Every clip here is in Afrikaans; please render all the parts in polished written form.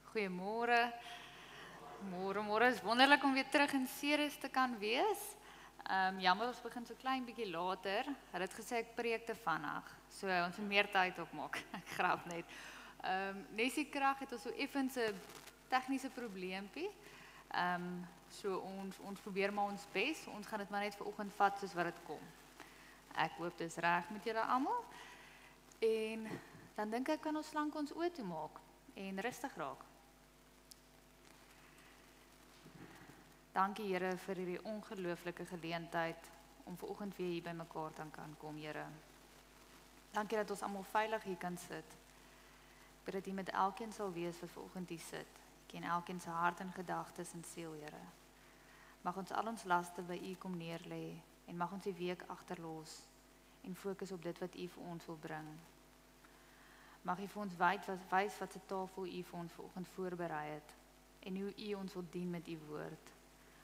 Goeiemôre. Môre is wonderlik om weer terug in Ceres te kan wees. Jammer ons begin so klein bietjie later. Hulle het gesê ek preek te vinnig, so ons moet meer tyd opmaak. Ek grap net. Nessie Krag het ons so effens 'n tegniese probleempie. So ons probeer maar ons bes. Ons gaan dit maar net vanoggend vat soos wat dit kom. Ek hoop dis reg met julle almal. En dan dink ek kan ons lank ons oë toemaak en rustig raak. Dankie Here vir hierdie ongelooflike geleentheid om vanoggend weer hier by mekaar te kan kom, Here. Dankie dat ons almal veilig hier kan sit. Ek bid dat U met elkeen sal wees wat vanoggend hier sit. U ken elkeen se hart en gedagtes en siel, Here. Mag ons al ons laste by U kom neerlê en mag ons die week agterlos en fokus op dit wat U vir ons wil bring. Mag U vir ons wys wat se tafel U vir ons vanoggend voorberei het en hoe U ons wil dien met U woord.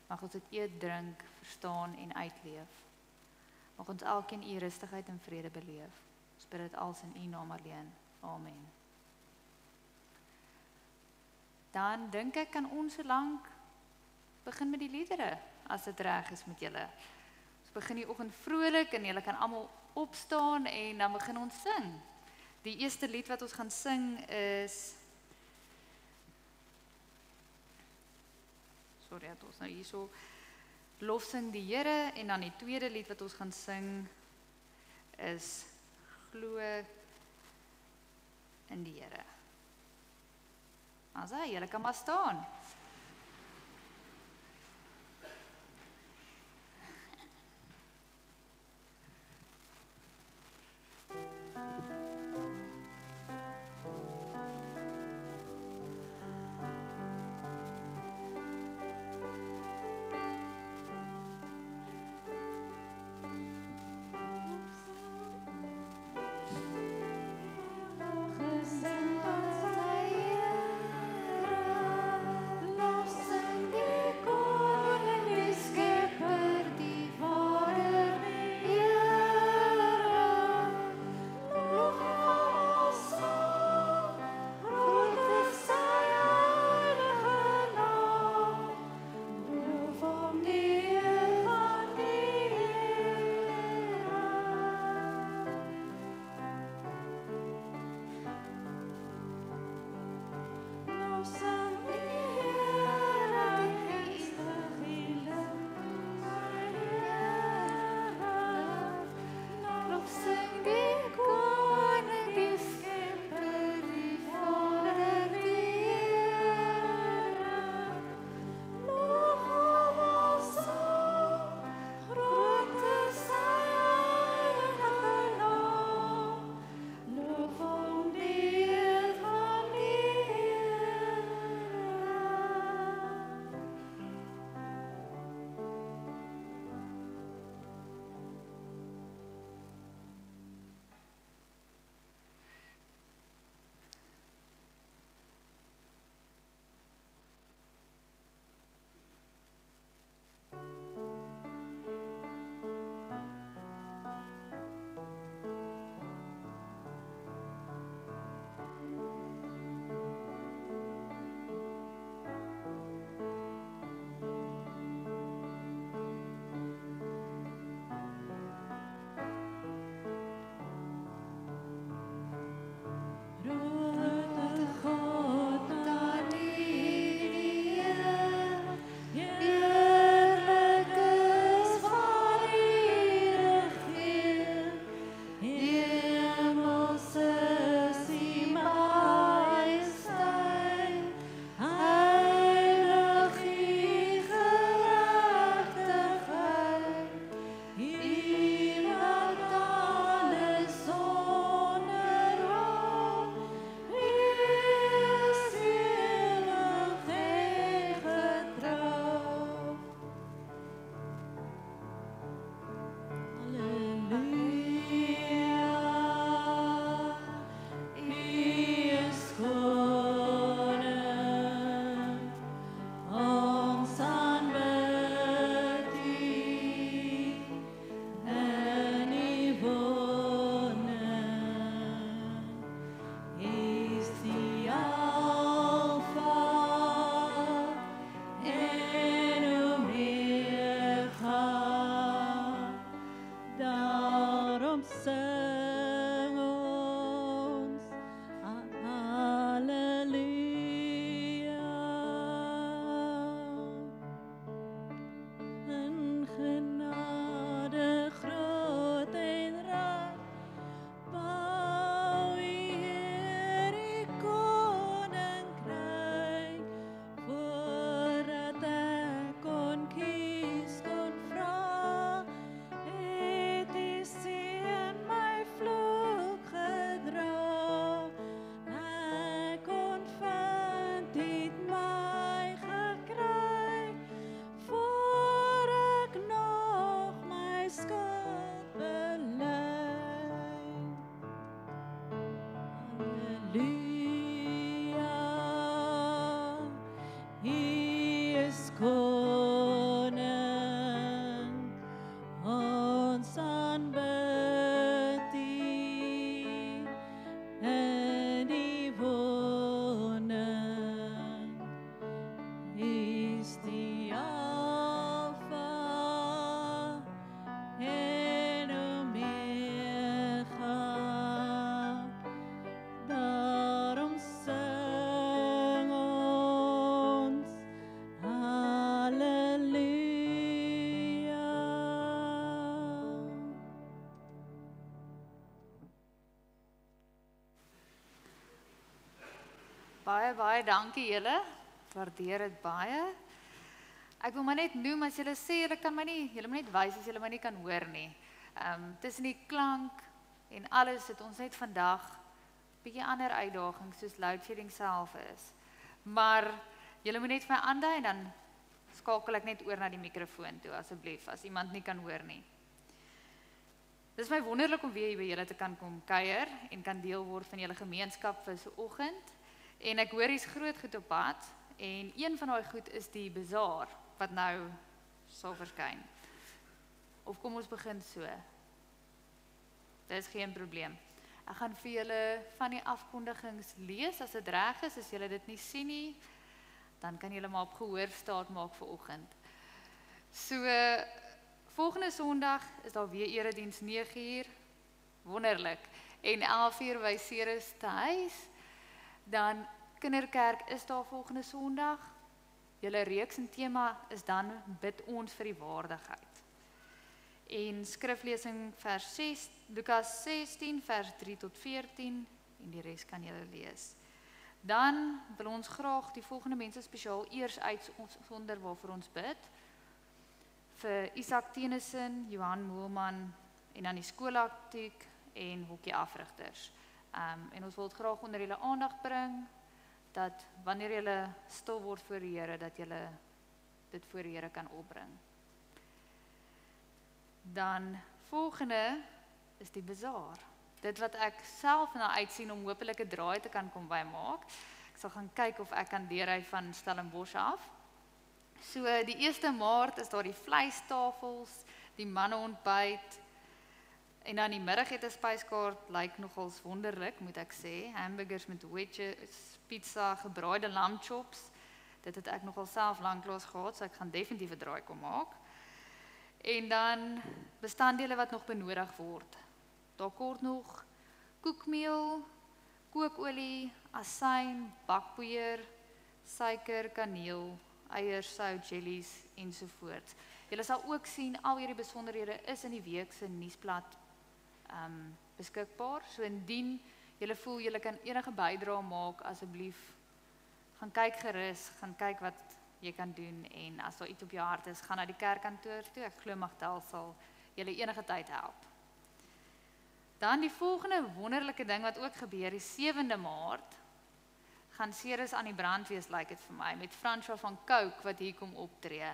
Mag ons dit eet, drink, verstaan en uitleef. Mag ons elkeen U rustigheid en vrede beleef. Ons bid dit als in U naam alleen. Amen. Dan dink ek kan ons so lank begin met die liedere, as dit reg is met julle. Ons begin die oggend vrolik en julle kan almal opstaan en dan begin ons sing. Die eerste lied wat ons gaan sing is Sorry, dat ons nou hierso lofsing die Here en dan die tweede lied wat ons gaan sing is Glo in die Here. As julle kan maar staan. Gesin tot sy Here, is koning, ons aanbid U in die woning. U is die Alpha en Omega. Daarom sing ons Halleluja. Baie dankie julle. Waardeer dit baie. Ek wil maar net noem as julle sê julle kan my nie, julle moet net wys as julle my nie kan hoor nie. Tussen die klank en alles het ons net vandag bietjie ander uitdagings soos loadshedding self is. Maar julle moet net vir my aandui en dan skakel ek net oor na die mikrofoon toe asseblief as iemand nie kan hoor nie. Dis my wonderlik om weer hier by julle te kan kom kuier en kan deel word van julle gemeenskap vir so oggend. En ek hoor hier's groot goed op pad en een van daai goed is die bazaar wat nou sal verskyn. Of kom ons begin so. Dis geen probleem. Ek gaan vir julle van die afkondigings lees as dit reg is. As julle dit nie sien nie, dan kan julle maar op gehoor staat maak vir oggend. So volgende Sondag is daar weer erediens 9:00. Wonderlik. En 11:00 by Ceres te huis. Dan kinderkerk is daar volgende Sondag. Julle reeks en tema is dan bid ons vir die waardigheid. En skriflesing Lukas 16 vers 3 tot 14 en die res kan julle lees. Dan wil ons graag die volgende mense spesiaal eers uitsonder waarvoor ons bid. Vir Isak Tennyson, Johan Moelman en dan die skoolaktiek en hokkie afrigters. En ons wil dit graag onder julle aandag bring, dat wanneer julle stil word voor die Here, dat julle dit voor die Here kan opbring. Dan volgende is die bazaar. Dit wat ek self na uitsien om hopelik 'n draai te kan kom bymaak. Ek sal gaan kyk of ek kan deurry van Stellenbosch af. So die 1 Maart is daar die vleistafels, die manneontbyt, en dan die middagete spyskaart lyk nogals wonderlik, moet ek sê. Hamburgers met wedges, pizza, gebraaide lamchops. Dit het ek nogal self lanklaas gehad, so ek gaan definitief 'n draai kom maak. En dan bestanddele wat nog benodig word. Daar kort nog koekmeel, kookolie, asyn, bakpoeier, suiker, kaneel, eiers, sout, jellies ensovoorts. Julle sal ook sien al hierdie besonderhede is in die week se nuusblad beskikbaar. So indien julle voel julle kan enige bydrae maak, asseblief gaan kyk gerus, gaan kyk wat jy kan doen en as daar iets op jou hart is, gaan na die kerkkantoor toe. Ek glo Magdal sal julle enige tyd help. Dan die volgende wonderlike ding wat ook gebeur, die 7de Maart, gaan Ceres aan die brand wees, lyk dit vir my, met François van Cooke wat hier kom optree.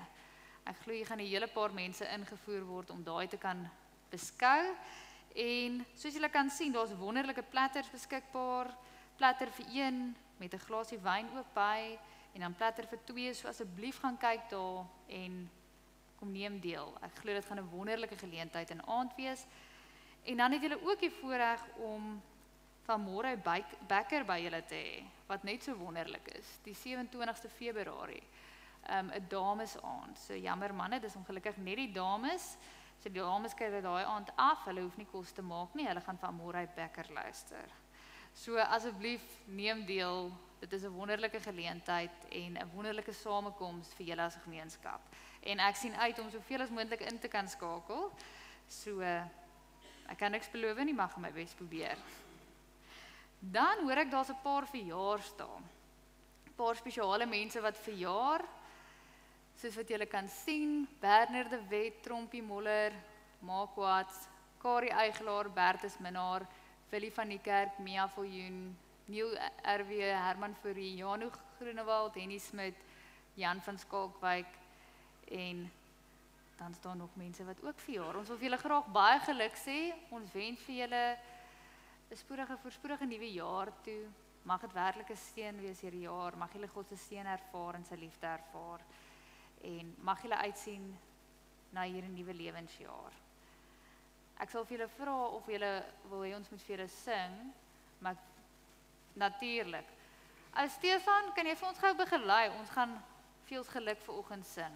Ek glo hier gaan 'n hele paar mense ingevoer word om daai te kan beskou. En soos julle kan sien, daar's wonderlike platters beskikbaar. Platter vir 1 met 'n glasie wyn ook by en dan platter vir 2, so asseblief gaan kyk daar en kom neem deel. Ek glo dit gaan 'n wonderlike geleentheid en aand wees. En dan het julle ook die voorreg om vanmôre Bekker by julle te hê, wat net so wonderlik is, die 27ste Februarie, 'n damesaand. So jammer manne, dis ongelukkig net die dames. So die dames kry daai aand af, hulle hoef nie kos te maak nie, hulle gaan vanmôre Bekker luister. So asseblief neem deel, dit is 'n wonderlike geleentheid en 'n wonderlike samekoms vir julle as gemeenskap. En ek sien uit om soveel as moontlik in te kan skakel. So ek kan niks beloof nie, maar gaan my bes probeer. Dan hoor ek daar's 'n paar verjaarsdae. 'n Paar spesiale mense wat verjaar. Soos wat julle kan sien, Werner de Wet, Trompie Moller, Mark Watts, Kari Eigelaar, Bertus Minnar, Willie van die Kerk, Mia Viljoen, Neil RW, Herman Fourie, Janu Groenewald, Henny Smit, Jan van Skalkwyk en dan staan nog mense wat ook verjaar. Ons wil vir julle graag baie geluk sê. Ons wens vir julle 'n voorspoedige nuwe jaar toe. Mag dit werklik 'n seën wees hierdie jaar. Mag julle God se seën ervaar en sy liefde ervaar. en mag julle uitsien na hierdie nuwe lewensjaar. Ek sal vir julle vra of julle wil hê ons moet vir julle sing, maar natuurlik. As Stefan, kan jy vir ons gou begelei? Ons gaan veel geluk vanoggend sing.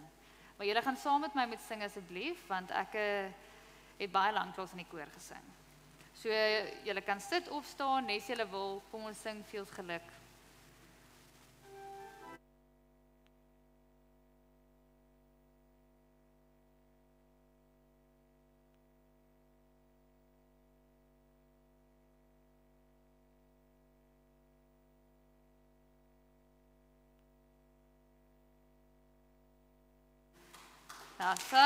Maar julle gaan saam met my moet sing asseblief, want ek het baie lanklaas in die koor gesing. So julle kan sit of staan, nes julle wil, kom ons sing veel geluk. Nou, so.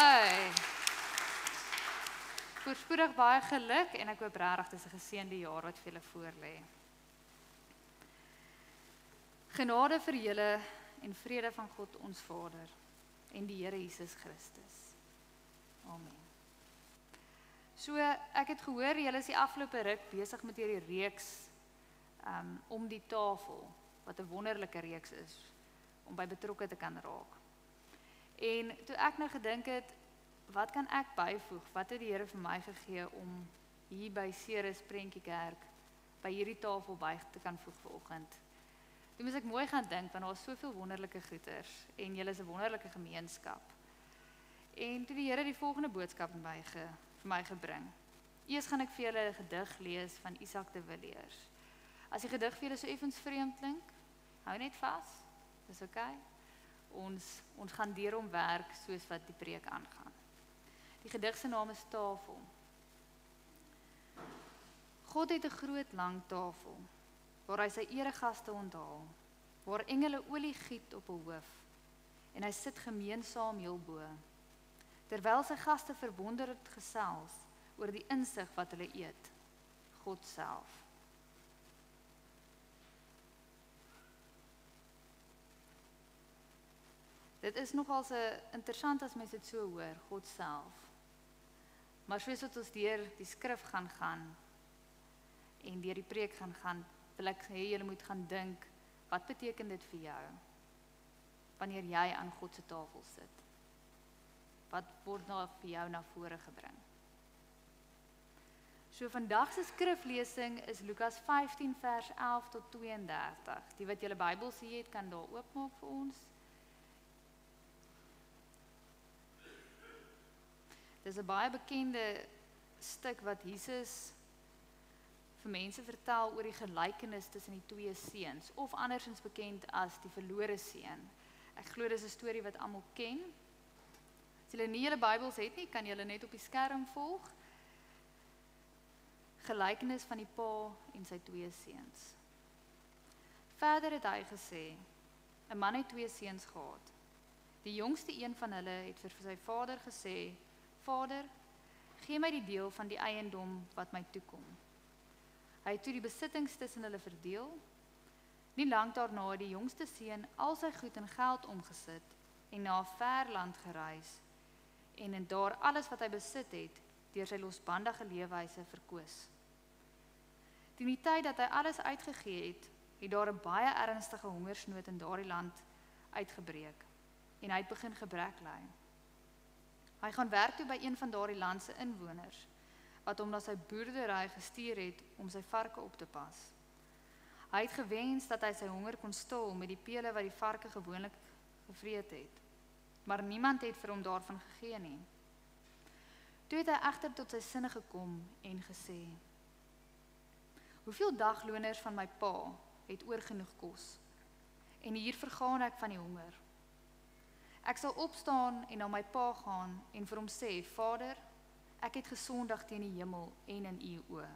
Voorspoedig baie geluk en ek hoop regtig dis 'n geseënde jaar wat vir julle voorlê. Genade vir julle en vrede van God ons Vader en die Here Jesus Christus. Amen. So, ek het gehoor julle is die afgelope ruk besig met hierdie reeks om die tafel, wat 'n wonderlike reeks is om by betrokke te kan raak. En toe ek nou gedink het, wat kan ek byvoeg? Wat het die Here vir my gegee om hier by Ceres Prentjiekerk by hierdie tafel by te kan voeg vanoggend? Toe moes ek mooi gaan dink, want daar is soveel wonderlike goeters en julle is 'n wonderlike gemeenskap. En toe die Here die volgende boodskap vir my gebring. Eers gaan ek vir julle 'n gedig lees van Isak de Villiers. As die gedig vir julle so effens vreemd klink, hou net vas. Dis oukei. Ons gaan deur hom werk soos wat die preek aangaan. Die gedig se naam is Tafel. God het 'n groot lang tafel, waar hy sy eregaste onthaal, waar engele olie giet op hul hoof, en hy sit gemeensaam heel bo, terwyl sy gaste verwonderd gesels oor die insig wat hulle eet, God self. Dit is nogal interessant as mens dit so hoor, God self. Maar soos wat ons deur die skrif gaan en deur die preek gaan, wil ek hê julle moet gaan dink, wat beteken dit vir jou wanneer jy aan God se tafel sit? Wat word nou vir jou na vore gebring? So vandag se skriflesing is Lukas 15 vers 11 tot 32. Die wat julle Bybels het, kan daar oopmaak vir ons. Dis 'n baie bekende stuk wat Jesus vir mense vertel oor die gelykenis tussen die twee seuns, of andersins bekend as die verlore seun. Ek glo dis 'n storie wat almal ken. As julle nie julle Bybels het nie, kan julle net op die skerm volg. Gelykenis van die pa en sy twee seuns. Verder het hy gesê, 'n man het twee seuns gehad. Die jongste een van hulle het vir sy vader gesê, Vader, gee my die deel van die eiendom wat my toekom. Hy het toe die besittings tussen hulle verdeel. Nie lank daarna het die jongste seun al sy goed in geld omgesit en na 'n ver land gereis en daar alles wat hy besit het deur sy losbandige leefwyse verkoos. Teen die tyd dat hy alles uitgegee het, het daar 'n baie ernstige hongersnood in daardie land uitgebreek en hy het begin gebrek ly. Hy gaan werk toe by een van daardie land se inwoners, wat hom na sy boerdery gestuur het om sy varke op te pas. Hy het gewens dat hy sy honger kon stil met die pele wat die varke gewoonlik gevreet het, maar niemand het vir hom daarvan gegee nie. Toe het hy egter tot sy sinne gekom en gesê, hoeveel dagloners van my pa het oorgenoeg kos, en hier vergaan ek van die honger. Ek sal opstaan en na my pa gaan en vir hom sê, Vader, ek het gesondig teen die hemel en in u oë.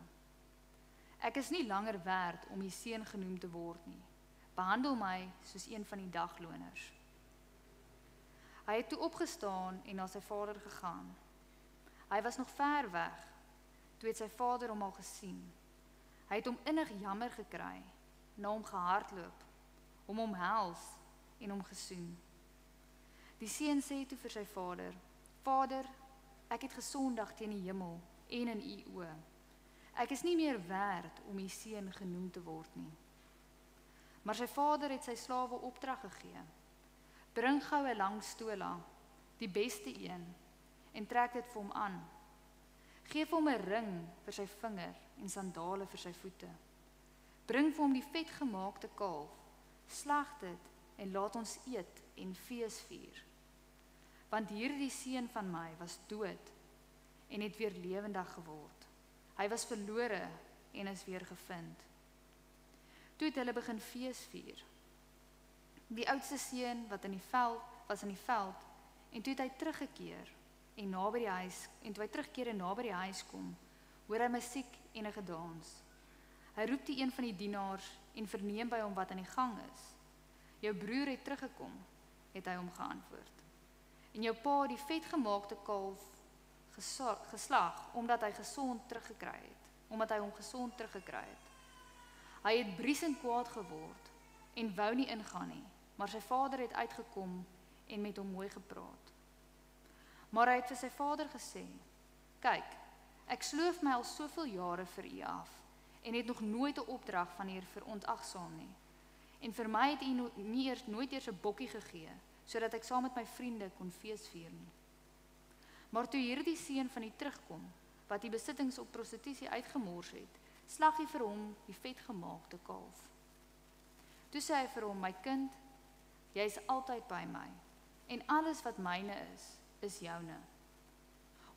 Ek is nie langer werd om u seun genoem te word nie. Behandel my soos een van die dagloners. Hy het toe opgestaan en na sy vader gegaan. Hy was nog ver weg, toe het sy vader hom al gesien. Hy het hom innig jammer gekry, na hom gehardloop, hom omhels en hom gesoen. Die seun sê toe vir sy vader, Vader, ek het gesondig teen die hemel en in u oë. Ek is nie meer werd om u seun genoem te word nie. Maar sy vader het sy slawe opdrag gegee. Bring gou 'n lang stola, die beste een, en trek dit vir hom aan. Geef hom 'n ring vir sy vinger en sandale vir sy voete. Bring vir hom die vetgemaakte kalf, slag dit en laat ons eet en fees vier. Want hierdie seun van my was dood en het weer lewendig geword. Hy was verlore en is weer gevind. Toe het hulle begin fees vier. Die oudste seun was in die veld en toe het hy teruggekeer en toe hy terugkeer en naby die huis kom, hoor hy musiek en 'n gedans. Hy roep die een van die dienaars en verneem by hom wat aan die gang is. Jou broer het teruggekom, het hy hom geantwoord. En jou pa het die vetgemaakte kalf geslag omdat hy hom gesond teruggekry het. Hy het briesend kwaad geword en wou nie ingaan nie, maar sy vader het uitgekom en met hom mooi gepraat. Maar hy het vir sy vader gesê, kyk, ek sloof my al soveel jare vir u af en het nog nooit 'n opdrag van u verontagsaam nie. En vir my het u nooit eers 'n bokkie gegee, sodat ek saam met my vriende kon fees vier nie. Maar toe hierdie seun van u terugkom, wat die besittings op prostitusie uitgemors het, slag hy vir hom die vetgemaakte kalf. Toe sê hy vir hom, my kind, jy is altyd by my, en alles wat myne is joune.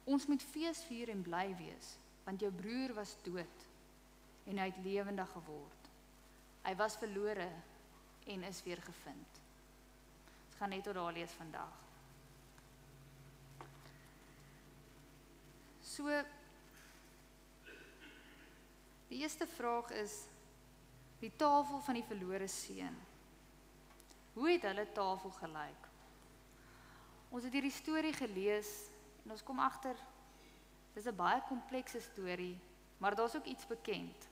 Ons moet fees vier en bly wees, want jou broer was dood, en hy het lewendig geword. Hy was verlore, en is weer gevind. Ons gaan net tot daar lees vandag. So, die eerste vraag is, die tafel van die verlore seun. Hoe het hulle tafel gelyk? Ons het hierdie storie gelees, en ons kom agter, dis 'n baie komplekse storie, maar daar's ook iets bekend.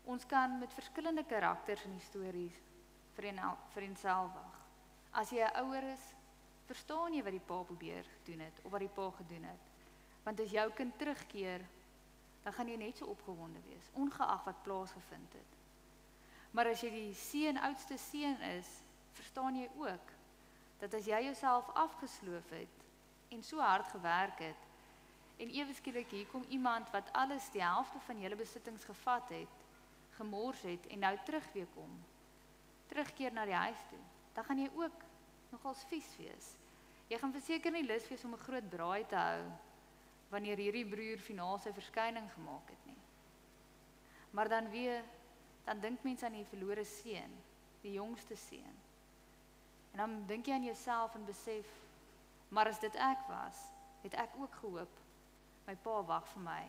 Ons kan met verskillende karakters in die stories vereenselwig. As jy 'n ouer is, verstaan jy wat die pa probeer doen het, of wat die pa gedoen het. Want as jou kind terugkeer, dan gaan jy net so opgewonde wees, ongeag wat plaasgevind het. Maar as jy die oudste seun is, verstaan jy ook, dat as jy jouself afgesloof het, en so hard gewerk het, en ewe skielik hier kom iemand wat alles, die helfte van julle besittings gevat het, gemors het, en nou terugkeer na die huis toe, dan gaan jy ook nogals vies wees. Jy gaan verseker nie lus wees om 'n groot braai te hou, wanneer hierdie broer finaal sy verskyning gemaak het nie. Maar dan dink mense aan die verlore seun, die jongste seun. En dan dink jy aan jouself en besef, maar as dit ek was, het ek ook gehoop, my pa wag vir my,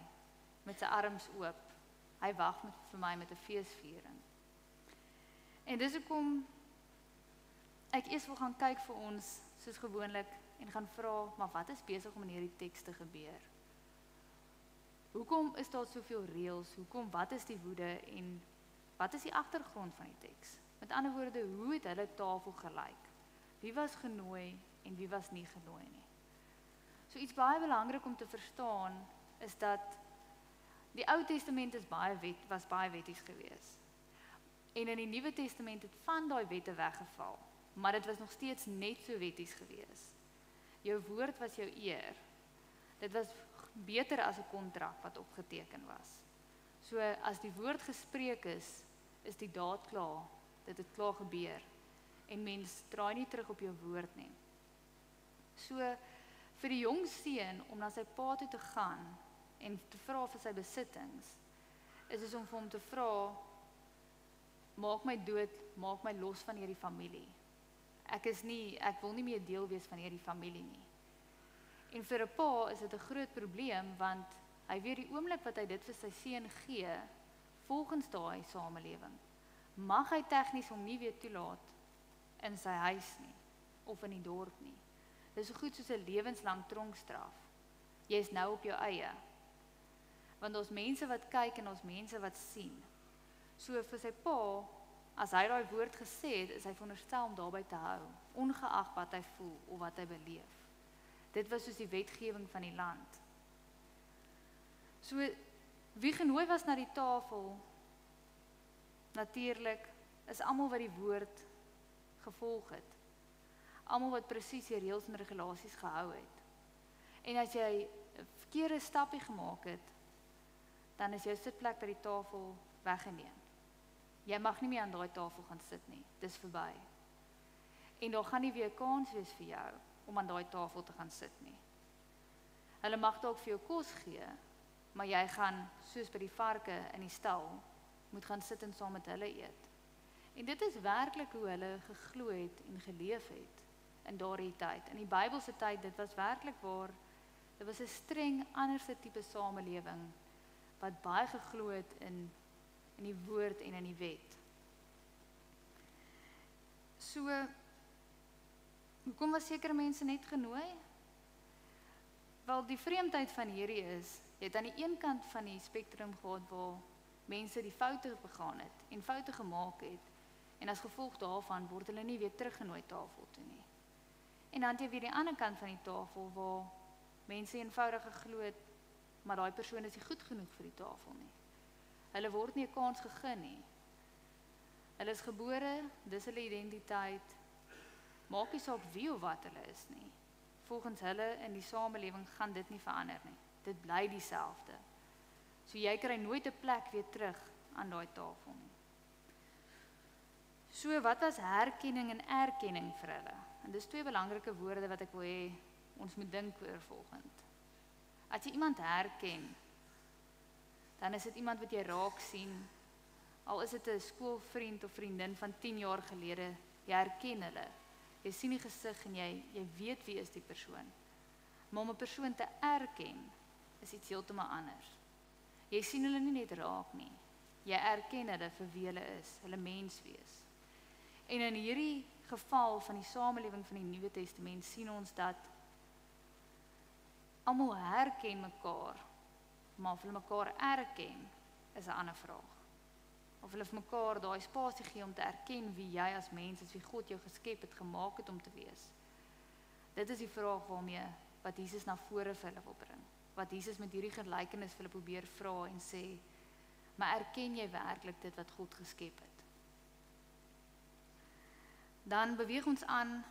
met sy arms oop, hy wag vir my met 'n feesviering. En dis hoekom ek eers wil gaan kyk vir ons, soos gewoonlik, en gaan vra, maar wat is besig om in hierdie teks te gebeur? Hoekom is daar soveel reëls? Wat is die woede en wat is die agtergrond van die teks? Met ander woorde, hoe het hulle tafel gelyk? Wie was genooi en wie was nie genooi nie? So iets baie belangrik om te verstaan is dat die Ou Testament was baie wetties gewees. En in die Nuwe Testament het van daai wette weggeval, maar dit was nog steeds net so wetties gewees. Jou woord was jou eer. Dit was beter as 'n kontrak wat opgeteken was. So as die woord gespreek is die daad klaar. Dit het klaar gebeur. En mens draai nie terug op jou woord nie. So vir die jong seun om na sy pa toe te gaan en te vra vir sy besittings, is om vir hom te vra, maak my dood, maak my los van hierdie familie. Ek wil nie meer deel wees van hierdie familie nie. En vir 'n pa is dit 'n groot probleem, want hy weet die oomblik wat hy dit vir sy seun gee, volgens daai samelewing, mag hy tegnies hom nie weer toelaat in sy huis nie, of in die dorp nie. Dit is so goed soos 'n lewenslang tronkstraf. Jy is nou op jou eie. Want ons mense wat kyk en ons mense wat sien. So vir sy pa, as hy daai woord gesê het, is hy veronderstel om daarby te hou, ongeag wat hy voel of wat hy beleef. Dit was soos die wetgewing van die land. So, wie genooi was na die tafel, natuurlik, is almal wat die woord gevolg het. Almal wat presies die reëls en regulasies gehou het. En as jy 'n verkeerde stappie gemaak het, dan is jou sitplek by die tafel weggeneem. Jy mag nie meer aan daai tafel gaan sit nie, dis verby. En daar gaan nie weer 'n kans wees vir jou om aan daai tafel te gaan sit nie. Hulle mag dalk vir jou kos gee, maar jy gaan, soos by die varke in die stal, moet gaan sit en saam met hulle eet. En dit is werklik hoe hulle geglo het en geleef het in daardie tyd. In die Bybelse tyd, dit was werklik waar, dit was 'n streng anderste tipe samelewing, wat baie geglo het in die woord en in die wet. So, hoekom was sekere mense net genooi? Wel, die vreemdheid van hierdie is, jy het aan die een kant van die spektrum gehad waar mense die foute begaan het en foute gemaak het, en as gevolg daarvan word hulle nie weer teruggenooi tafel toe nie. En dan het jy weer die ander kant van die tafel waar mense eenvoudig geglo het, maar daai persoon is nie goed genoeg vir die tafel nie. Hulle word nie 'n kans gegee nie. Hulle is gebore, dis hulle identiteit, maak nie saak wie of wat hulle is nie. Volgens hulle in die samelewing gaan dit nie verander nie. Dit bly dieselfde. So jy kry nooit 'n plek weer terug aan daai tafel nie. So wat was herkenning en erkenning vir hulle? En dis twee belangrike woorde wat ek wil hê ons moet dink oor volgend. As jy iemand herken, dan is dit iemand wat jy raak sien, al is dit 'n skoolvriend of vriendin van 10 jaar gelede, jy herken hulle. Jy sien die gesig en jy weet wie is die persoon. Maar om 'n persoon te erken, is iets heeltemal anders. Jy sien hulle nie net raak nie. Jy erken hulle vir wie hulle is, hulle menswees. En in hierdie geval van die samelewing van die Nuwe Testament sien ons dat almal herken mekaar, maar of hulle mekaar erken, is 'n ander vraag. Of hulle vir mekaar daai spasie gee om te erken wie jy as mens is, wie God jou geskep het, gemaak het om te wees. Dit is die vraag waarmee wat Jesus na vore vir hulle wil bring. Wat Jesus met hierdie gelykenis vir hulle probeer vra en sê, maar erken jy werklik dit wat God geskep het? Dan beweeg ons aan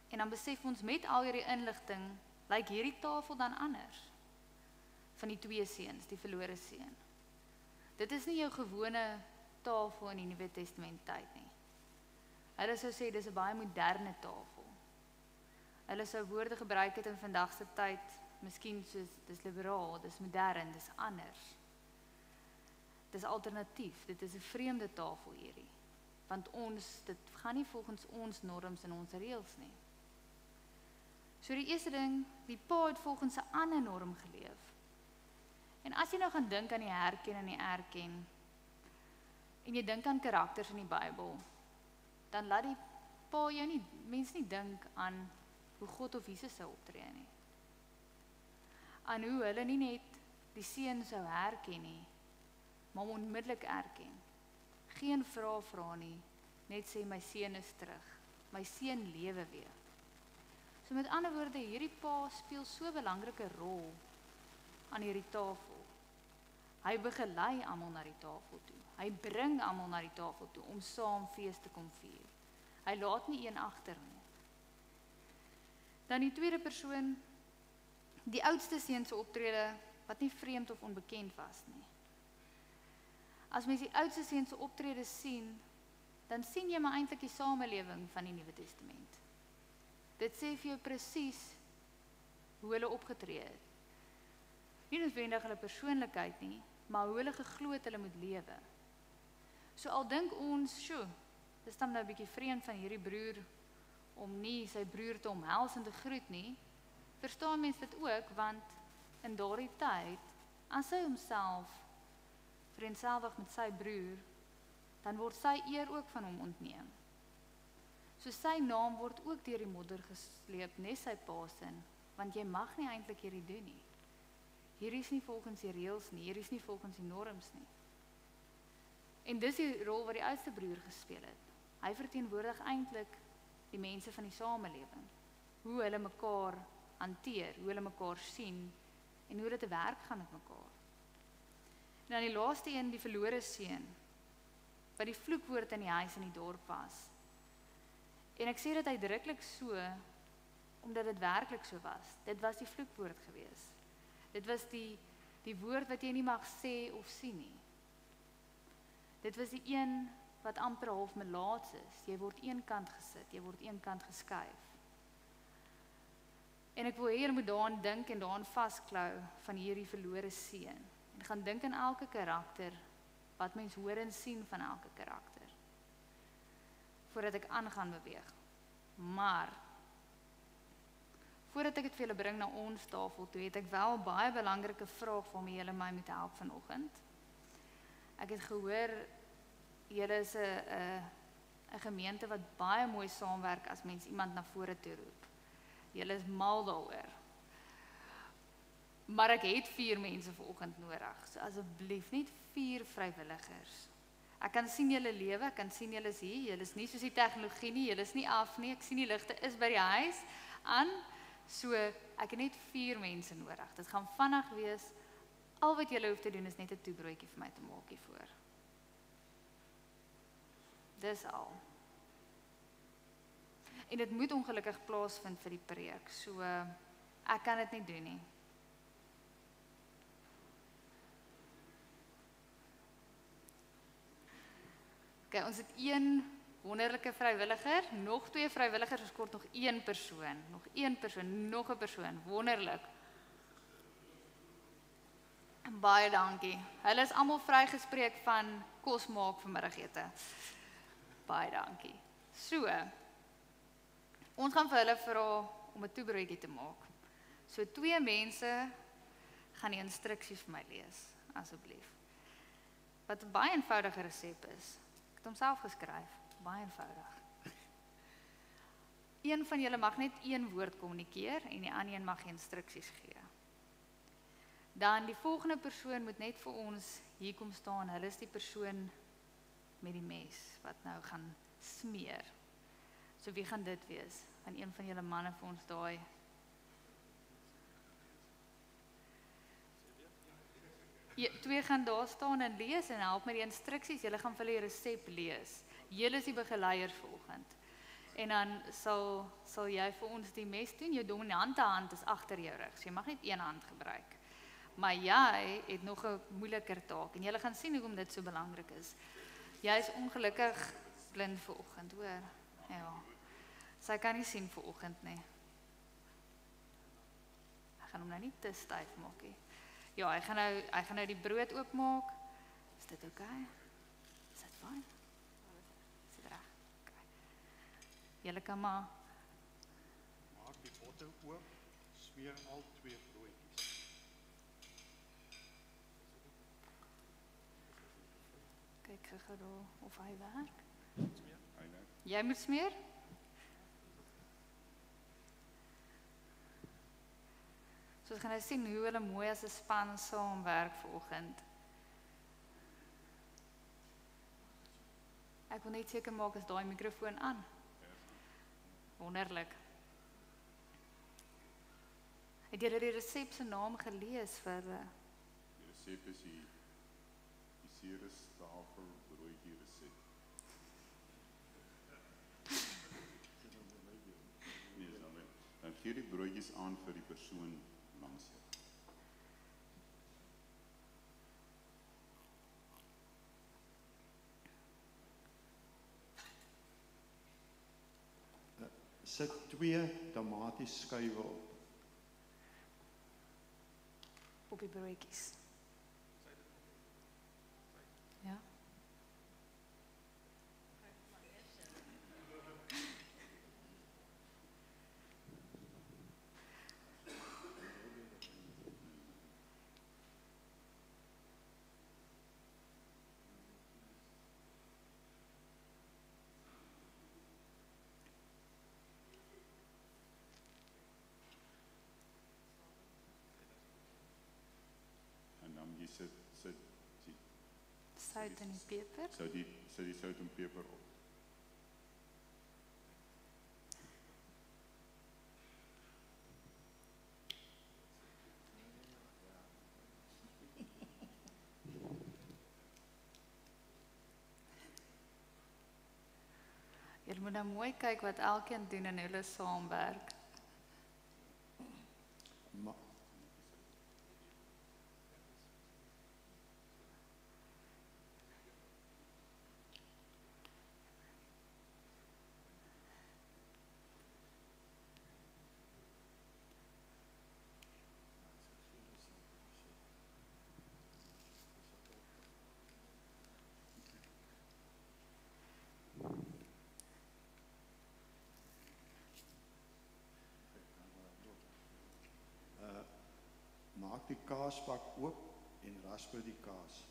en dan besef ons met al hierdie inligting, lyk hierdie tafel dan anders van die twee seuns, die verlore seun. Dit is nie jou gewone tafel in die Nuwe Testament tyd nie. Hulle sou sê dis 'n baie moderne tafel. Hulle sou woorde gebruik het in vandag se tyd, miskien soos dis liberaal, dis modern, dis anders. Dis alternatief, dit is 'n vreemde tafel hierdie. Want dit gaan nie volgens ons norms en ons reëls nie. So die eerste ding, die pa het volgens 'n ander norm geleef. En as jy nou gaan dink aan die herken en die erken, en jy dink aan karakters in die Bybel, dan laat die pa jou nie, mens nie dink aan hoe God of Jesus sou optree nie. Aan hoe hulle nie net die seun sou herken nie, maar onmiddellik erken. Geen vrae vra nie, net sê my seun is terug, my seun lewe weer. So met ander woorde, hierdie pa speel so 'n belangrike rol aan hierdie tafel. Hy begelei almal na die tafel toe. Hy bring almal na die tafel toe om saam fees te kom vier. Hy laat nie een agter nie. Dan die tweede persoon, die oudste seun se optrede wat nie vreemd of onbekend was nie. As mens die oudste seun se optrede sien, dan sien jy maar eintlik die samelewing van die Nuwe Testament. Dit sê vir jou presies hoe hulle opgetree het. Nie noodwendig hulle persoonlikheid nie, maar hoe hulle geglo het hulle moet lewe. So al dink ons, sjoe, dis dan nou 'n bietjie vreemd van hierdie broer om nie sy broer te omhels en te groet nie, verstaan mense dit ook, want in daardie tyd, as hy homself vereenselwig met sy broer, dan word sy eer ook van hom ontneem. So sy naam word ook deur die modder gesleep, net sy pa se, want jy mag nie eintlik hierdie doen nie. Hierdie is nie volgens die reëls nie, hierdie is nie volgens die norms nie. En dis die rol wat die oudste broer gespeel het. Hy verteenwoordig eintlik die mense van die samelewing. Hoe hulle mekaar hanteer, hoe hulle mekaar sien en hoe dit te werk gaan met mekaar. En dan die laaste een, die verlore seun, wat die vloekwoord in die huis in die dorp was. En ek sê dit uitdruklik so, omdat dit werklik so was. Dit was die vloekwoord gewees. Dit was die woord wat jy nie mag sê of sien nie. Dit was die een wat amper half melaats is. Jy word eenkant gesit, jy word eenkant geskuif. En ek wil hê jy moet daaraan dink en daaraan vasklou van hierdie verlore seun. En gaan dink aan elke karakter, wat mens hoor en sien van elke karakter. Voordat ek aangaan beweeg. Maar, voordat ek dit vir julle bring na ons tafel toe, het ek wel baie belangrike vraag waarmee julle my moet help vanoggend. Ek het gehoor, julle is 'n gemeente wat baie mooi saamwerk as mens iemand na vore toe roep. Julle is mal daaroor. Maar ek het 4 mense vanoggend nodig. So asseblief net 4 vrywilligers. Ek kan sien julle lewe, ek kan sien julle is hier. Julle is nie soos die tegnologie nie, julle is nie af nie. Ek sien die ligte is by die huis aan. So ek het net 4 mense nodig. Dit gaan vinnig wees. Al wat julle hoef te doen is net 'n toebroodjie vir my te maak hiervoor. Dis al. En dit moet ongelukkig plaasvind vir die preek. So ek kan dit nie doen nie. Okay, ons het 1 wonderlike vrywilliger, nog 2 vrywilligers, ons kort nog 1 persoon, nog 1 persoon, nog 'n persoon, wonderlik. Baie dankie. Hulle is almal vrygespreek van kos maak vir middagete. Baie dankie. So, ons gaan vir hulle vra om 'n toebroodjie te maak. So 2 mense gaan die instruksies vir my lees, asseblief. Wat 'n baie eenvoudige resep is. Ek het hom self geskryf, baie eenvoudig. Een van julle mag net 1 woord kommunikeer en die ander een mag instruksies gee. Dan die volgende persoon moet net vir ons hier kom staan. Hulle is die persoon met die mes wat nou gaan smeer. So wie gaan dit wees? Gaan een van julle manne vir ons daai? Ja, 2 gaan daar staan en lees en help met die instruksies. Julle gaan vir die resep lees. Julle is die begeleiers vanoggend. En dan sal jy vir ons die mes doen. Jou dominante hand is agter jou rug. So jy mag net 1 hand gebruik. Maar jy het nog 'n moeiliker taak en julle gaan sien hoekom dit so belangrik is. Jy is ongelukkig blind vanoggend, hoor. Ja. Sy kan nie sien vanoggend nie. Ek gaan hom nou nie te styf maak nie. Ja, hy gaan nou die brood oopmaak. Is dit oukei? Is dit fyn? Is dit reg? Okay. Julle kan maar Maak die potte oop, smeer al 2 broodjies. kyk gou daar of hy werk. Smeer, hy werk. Jy moet smeer? So ons gaan nou sien hoe hulle mooi as 'n span saamwerk vanoggend. Ek wil net seker maak as daai mikrofoon aan. Wonderlik. Het julle die resep se naam gelees vir Die resep is die Ceres tafel broodjie resep. Nee, dan gee die broodjies aan vir die persoon langs jou. Sit 2 tomatieskuive op. die broodjies? Ja. En dan jy sit Sout en die peper. die sout en peper op. Julle Moet nou mooi kyk wat elkeen doen en hoe hulle saamwerk. Ma maak die kaasbak oop en rasper die kaas.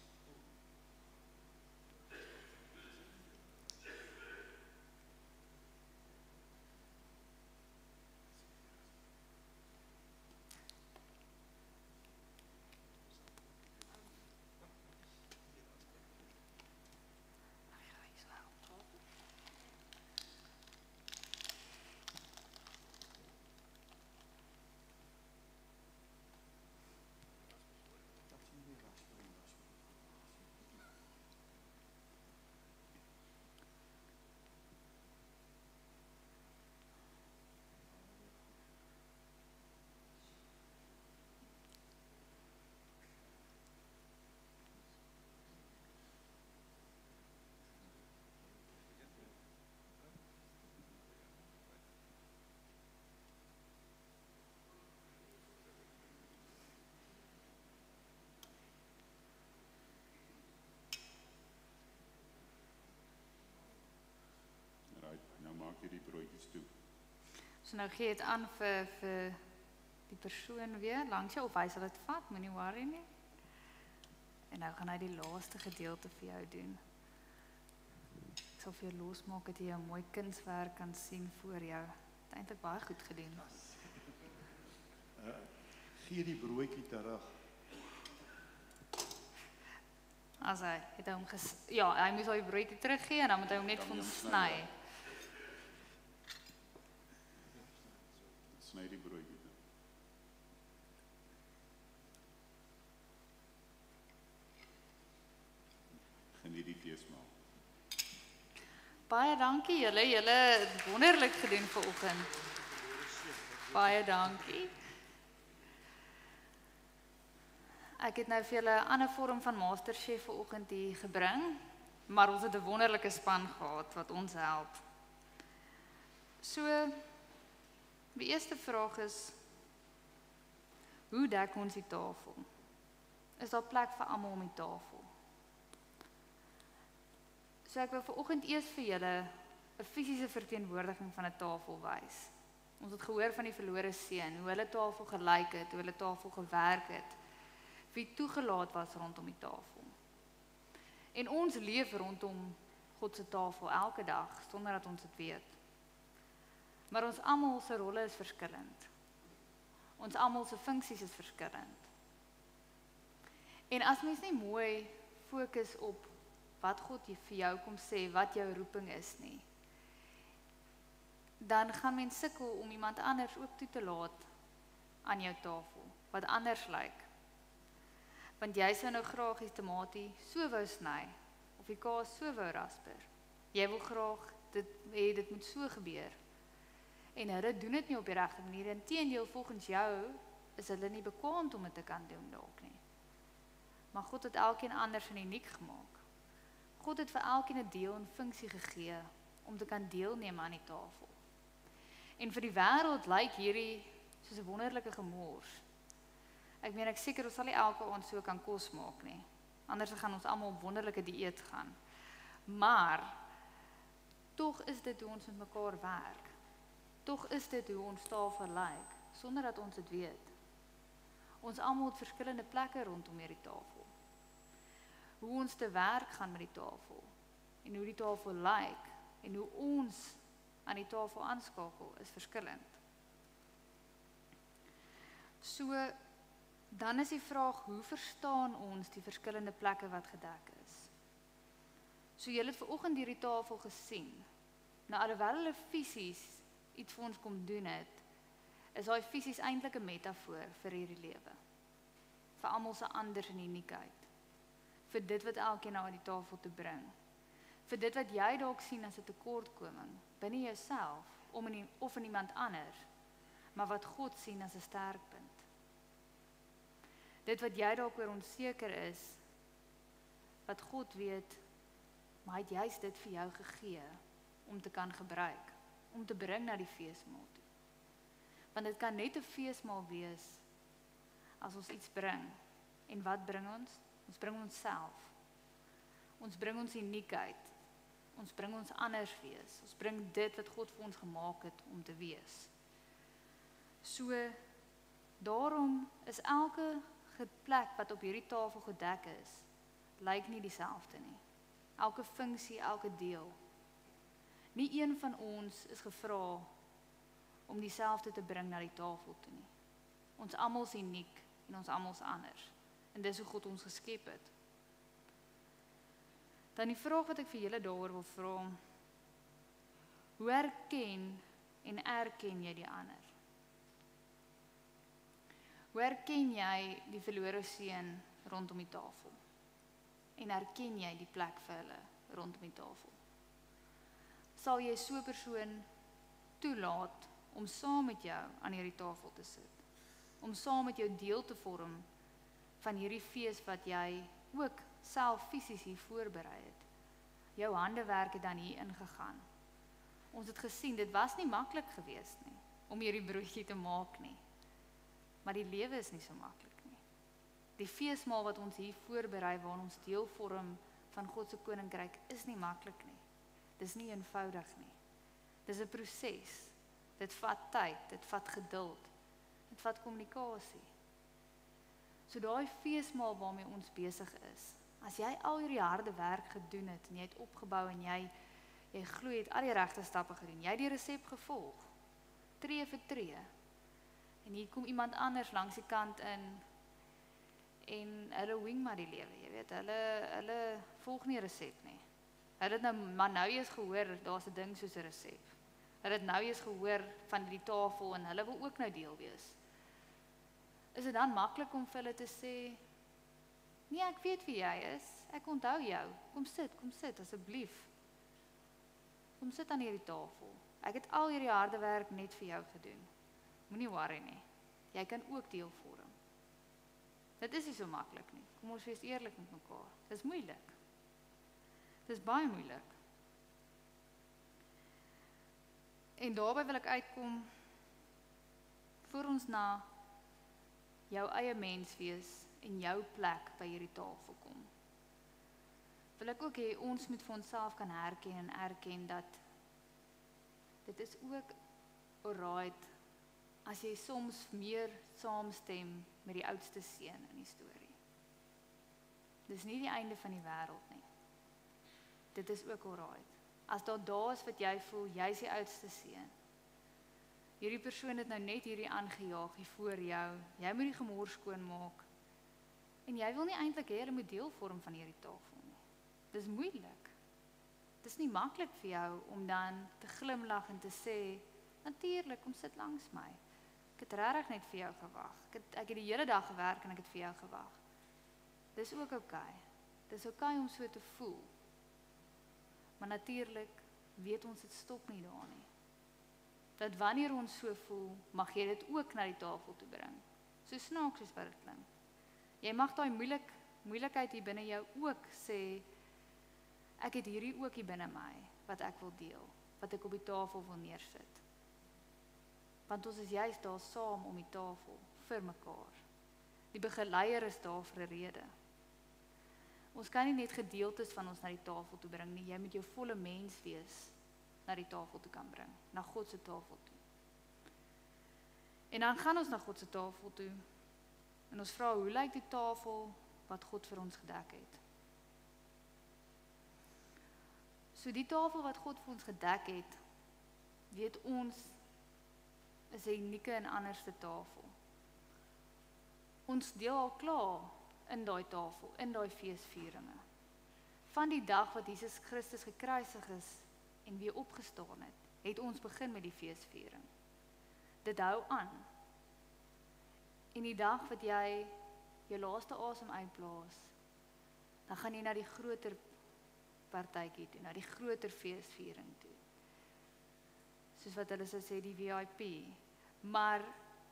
Right, nou maak jy die broodjies toe. So nou gee dit aan vir die persoon weer langs jou of hy sal dit vat, moenie worry nie. En nou gaan hy die laaste gedeelte vir jou doen. Ek sal vir jou losmaak dat jy 'n mooi kunswerk kan sien voor jou. Het eintlik baie goed gedoen. Gee die broodjie terug. As hy het hom ja, hy moes al die broodjie teruggee en dan moet hy hom net Dan van moet hy hom sny. sny, Sny die broodjie toe. Geniet die feesmaal. Baie dankie julle. Julle het wonderlik gedoen vanoggend. Baie dankie. Ek het nou vir julle 'n ander vorm van Masterchef vanoggend hier gebring, maar ons het 'n wonderlike span gehad wat ons help. So, die eerste vraag is, hoe dek ons die tafel? Is daar plek vir almal om die tafel? So ek wil vanoggend eers vir julle 'n fisiese verteenwoordiging van 'n tafel wys. Ons het gehoor van die verlore seun, hoe hulle tafel gelyk het, hoe hulle tafel gewerk het, wie toegelaat was rondom die tafel. En ons leef rondom God se tafel elke dag sonder dat ons dit weet. Maar ons almal se rolle is verskillend. Ons almal se funksies is verskillend. En as mens nie mooi fokus op wat God vir jou kom sê, wat jou roeping is nie, dan gaan mens sukkel om iemand anders ook toe te laat aan jou tafel, wat anders lyk. Want jy sou nou graag die tamatie so wou sny, of die kaas so wou rasper. Jy wil graag dit moet so gebeur. En hulle doen dit nie op die regte manier, inteendeel volgens jou is hulle nie bekwam om dit te kan doen dalk nie. Maar God het elkeen anders en uniek gemaak. God het vir elkeen 'n deel en funksie gegee om te kan deelneem aan die tafel. En vir die wêreld lyk hierdie soos 'n wonderlike gemors. Ek meen ek seker ons sal nie elke aand so kan kos maak nie. Anders gaan ons almal op wonderlike dieet gaan. Maar tog is dit hoe ons met mekaar werk. Tog is dit hoe ons tafel lyk sonder dat ons dit weet. Ons almal het verskillende plekke rondom hierdie tafel. Hoe ons te werk gaan met die tafel en hoe die tafel lyk en hoe ons aan die tafel aanskakel is verskillend. So dan is die vraag, hoe verstaan ons die verskillende plekke wat gedek is? So julle het vanoggend hierdie tafel gesien. Nou alhoewel hulle fisies iets vir ons kom doen het, is daai fisies eintlik 'n metafoor vir hierdie lewe. Vir almal se anders en uniekheid. Vir dit wat elkeen nou aan die tafel te bring. vir dit wat jy dalk sien as 'n tekortkoming binne jouself of in iemand anders, maar wat God sien as 'n sterkpunt. Dit wat jy dalk oor onseker is, wat God weet, maar hy het juist dit vir jou gegee om te kan gebruik, om te bring na die feesmaal toe. Want dit kan net 'n feesmaal wees as ons iets bring. En wat bring ons? Ons bring onsself. Ons bring ons uniekheid. Ons bring ons anders wees. Ons bring dit wat God vir ons gemaak het om te wees. So, daarom is elke plek wat op hierdie tafel gedek is, lyk nie dieselfde nie. Elke funksie, elke deel. Nie een van ons is gevra om dieselfde te bring na die tafel toe nie. Ons almal is uniek en ons almal is anders. En dis hoe God ons geskep het. Dan die vraag wat ek vir julle daaroor wil vra, hoe herken en erken jy die ander? Hoe herken jy die verlore seun rondom die tafel? En herken jy die plek vir hulle rondom die tafel? Sal jy so 'n persoon toelaat om saam met jou aan hierdie tafel te sit? Om saam met jou deel te vorm van hierdie fees wat jy ook self fisies hier voorberei het. Jou handewerk het dan hier ingegaan. Ons het gesien, dit was nie maklik geweest nie, om hierdie broodjie te maak nie. Maar die lewe is nie so maklik nie. Die feesmaal wat ons hier voorberei, waar ons deel vorm van God se koninkryk, is nie maklik nie. Dis nie eenvoudig nie. Dis 'n proses. Dit vat tyd, dit vat geduld. Dit vat kommunikasie. So daai feesmaal waarmee ons besig is, as jy al hierdie harde werk gedoen het en jy het opgebou en jy glo jy het al die regte stappe gedoen, jy het die resep gevolg, tree vir tree, en hier kom iemand anders langs die kant in en hulle wing maar die lewe, jy weet, hulle volg nie 'n resep nie. Hulle het maar nou eers gehoor, daar's 'n ding soos 'n resep. Hulle het nou eers gehoor van die tafel en hulle wil ook nou deel wees. Is dit dan maklik om vir hulle te sê, nee, ek weet wie jy is, ek onthou jou, kom sit asseblief. Kom sit aan hierdie tafel. Ek het al hierdie harde werk net vir jou gedoen. Moenie worry nie, jy kan ook deel vorm. Dit is nie so maklik nie, kom ons wees eerlik met mekaar, dit is moeilik. Dit is baie moeilik. En daarby wil ek uitkom, voor ons na jou eie mens wees en jou plek by hierdie tafel kom. Wil ek ook hê ons moet vir onsself kan herken en erken dat dit is ook alright as jy soms meer saamstem met die oudste seun in die storie. Dis nie die einde van die wêreld nie. Dit is ook alright. As daar is wat jy voel, jy is die oudste seun. Hierdie persoon het nou net hierdie aangejaag hier voor jou. Jy moet die gemors skoonmaak. En jy wil nie eintlik hê hulle moet deel vorm van hierdie tafel nie. Dis moeilik. Dis nie maklik vir jou om dan te glimlag en te sê, natuurlik, kom sit langs my. Ek het regtig net vir jou gewag. Ek het die hele dag gewerk en ek het vir jou gewag. Dis ook oukei. Dis oukei om so te voel. Maar natuurlik weet ons dit stop nie daar nie. Dat wanneer ons so voel, mag jy dit ook na die tafel toe bring. So snaaks soos wat dit klink. Jy mag daai moeilikheid hier binne jou ook sê, ek het hierdie ook hier binne my, wat ek wil deel, wat ek op die tafel wil neersit. Want ons is juist daar saam om die tafel, vir mekaar. Die begeleier is daar vir 'n rede. Ons kan nie net gedeeltes van ons na die tafel toe bring nie, jy moet jou volle mens wees na die tafel toe kan bring, na God se tafel toe. En dan gaan ons na God se tafel toe, en ons vra, hoe lyk die tafel wat God vir ons gedek het? So die tafel wat God vir ons gedek het, weet ons, is 'n unieke en anderste tafel. Ons deel al klaar in daai tafel, in daai feesvieringe. Van die dag wat Jesus Christus gekruisig is en weer opgestaan het, het ons begin met die feesviering. Dit hou aan. En die dag wat jy jou laaste asem uitblaas, dan gaan jy na die groter partytjie toe, na die groter feesviering toe. Soos wat hulle sê, die VIP. Maar